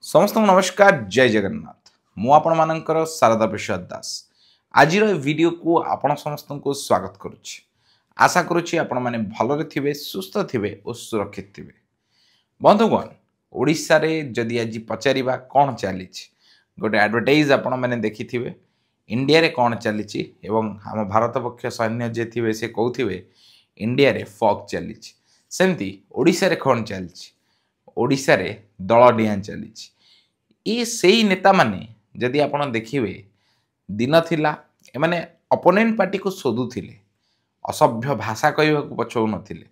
समस्त नमस्कार जय जगन्नाथ मु आपण मानकर शारदा प्रसाद दास आज वीडियो को आपण समस्त को स्वागत करुच्ची आशा करुच्ची आपण माने भलरे थिबे सुस्थ थिबे और सुरक्षित थिबे। बंधुगण ओडिशा रे जदि आज पचारिबा कोन चलीछि गोटे एडवर्टाइज आपण माने देखिथिबे इंडिया रे कोन चलीछि एवं हम भारत पक्ष सैन्य जे थिबे से कहउथिबे इंडिया रे फॉग चलीछि सेमती ओडिशा रे कोन चलीछि ओडिशा रे दल डियां चलीछि ये सही नेता माने जदि आपण देखिबे दिन थिला ए माने अपोनेंट पार्टी को शोधुथिले असभ्य भाषा कहवा को पछौ नथिले।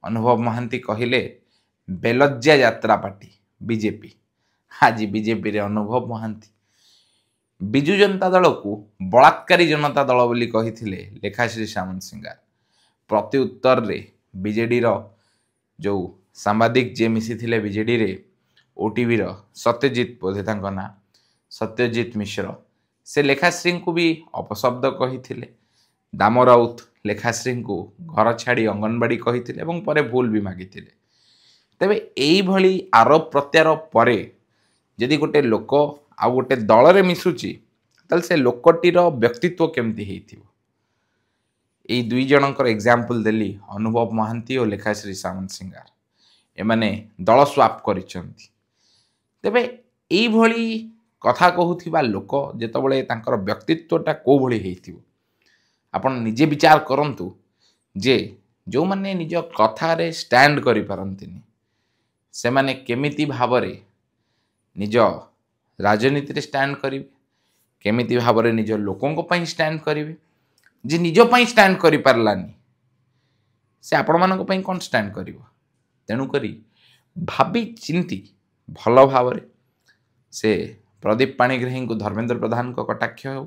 अनुभव महांती कहिले बेलज्जा यात्रा पार्टी बीजेपी आज बीजेपी रे अनुभव महांती बिजु जनता दल को बलात्कारी जनता दल बोली कहिथिले लेखाश्री सामंत सिंगार प्रति उत्तर रे बीजेडी रो जो सांबादिक जे मिसी थिले बीजेडी रे ओटीवी रो सत्यजित बोधे तांको ना सत्यजित मिश्र से लेखाश्री को भी अपशब्द कहिथिले। दाम राउत लेखाश्री को घर छाड़ी अंगनवाड़ी कहिथिले एवं परे भूल भी मागिथिले। तेबे एई भली आरोप प्रत्यारोप परे यदि गोटे लोक आ गोटे दल रे मिसुची तल से लोकटीर व्यक्तित्व केमती हेइथिबो। एई दुई जनकर एग्जांपल देली अनुभव महांती और लेखाश्री सामंत सिंगार एमाने दल स्वाप करिसंती। तेबे एई भली कथा कहूथिबा लोक जेतबळे तांकर व्यक्तित्वटा को भली हेइथिबो आपण निजे विचार करंतु जे जो माने निज कथा रे स्टैंड करि पारंतिनी से माने केमिति भाबरे निज राजनीति रे स्टैंड करिवे केमिति भाबरे निज लोकंक पई स्टैंड करिवे जे निज पई स्टैंड करि पारलानी से आपण मानक पई कोन स्टैंड करिवो। तेणु करी भाबी चिंती भल भावरे से प्रदीप पाणिग्राही को धर्मेंद्र प्रधान को कटाक्ष हो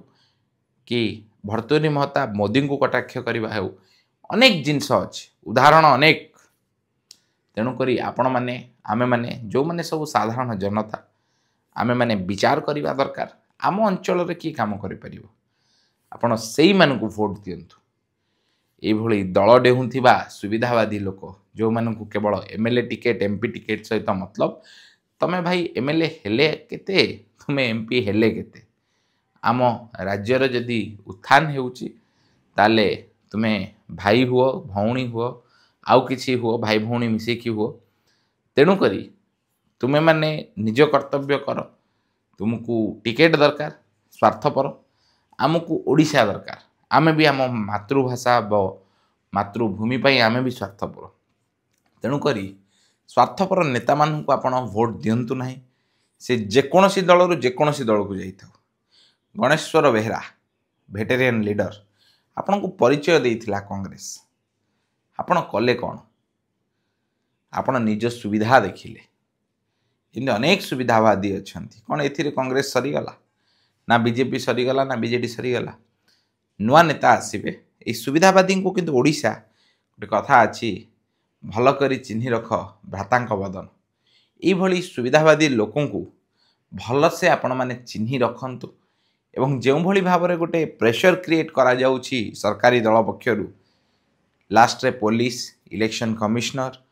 कि भर्तृहरि महताब मोदी को कटाक्ष करवा हो अनेक जिनस अच्छे उदाहरण अनेक। तेणुक आपण मैंने आमे माने जो माने सब साधारण जनता आमे माने विचार करवा दरकार आम अंचल किए काम कर आपण से मानू भोट दिंतु। ये दल डेहुंथिबा सुविधावादी लोक जो मानू केवल एमएलए टिकेट एमपी टिकेट सहित मतलब तमे भाई एमएलए हेले केते तुमे एमपी हेले केते आम राज्यर जदि उत्थान हेउची ताले तुमे भाई हुओ भौणी हुओ आउ किछि हुओ भाई भौणी मिसेकी हुओ। तेणु करी तुमे माने निज कर्तव्य कर तुमको टिकेट दरकार स्वार्थपर आमको ओडिशा दरकार आमे भी आम मातृभाषा मातृभूमि पाई आमे भी स्वार्थपर। तेणु करी स्वार्थपर नेता मानू को आपण भोट दिंतु नहीं से जेकोसी दल जेकोसी दल को जाइथाउ। गणेश्वर बेहरा भेटेरियन लीडर आपण को परिचय देइथिला कांग्रेस आपण कले कौन आपण निज सुविधा देखिले इन अनेक सुविधावादी अच्छी कौन एथिरे कांग्रेस सरीगला ना बीजेपी सरीगला ना बीजेडी सरीगला नुआ नेता आसबे ये सुविधावादी को किंतु ओडिशा गोटे कथा अच्छी भल करी चिन्ह रख भ्रातांक बदन ये सुविधावादी लोकों को भल से आपण माने चिन्ह रखंतु एवं जो भली भाव में गोटे प्रेशर क्रिएट करा जाउछि सरकारी दल पक्षरु लास्ट रे पुलिस इलेक्शन कमिश्नर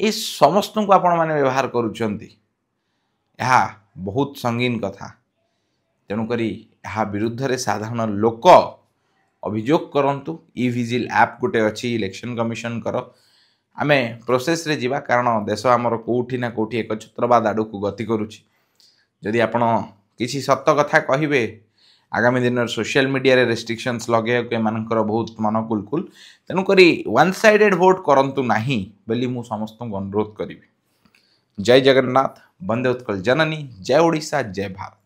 ये समस्त को आपण माने व्यवहार करुचंती यह बहुत संगीन कथा। तेणु करी यह विरुद्ध रे साधारण लोक अभियोग करंतु ई विजिल ऐप गोटे अच्छी इलेक्शन कमिशन कर आमे प्रोसेस रे जीवा कारण देश आमर कोठी ना कोठी एक छत्रवाद आड़ को गति करुछि। जदि आपण किसी सत्य कथा कहिबे आगामी दिन सोशल मीडिया रे रेस्ट्रिक्शंस लगे के मानकर बहुत मन कुलकुल। तेणु करी वन साइडेड वोट करंतु नाही बोली मु समस्त को अनुरोध करिवि। जय जगन्नाथ, वंदे उत्कल जननी, जय ओडिशा, जय भारत।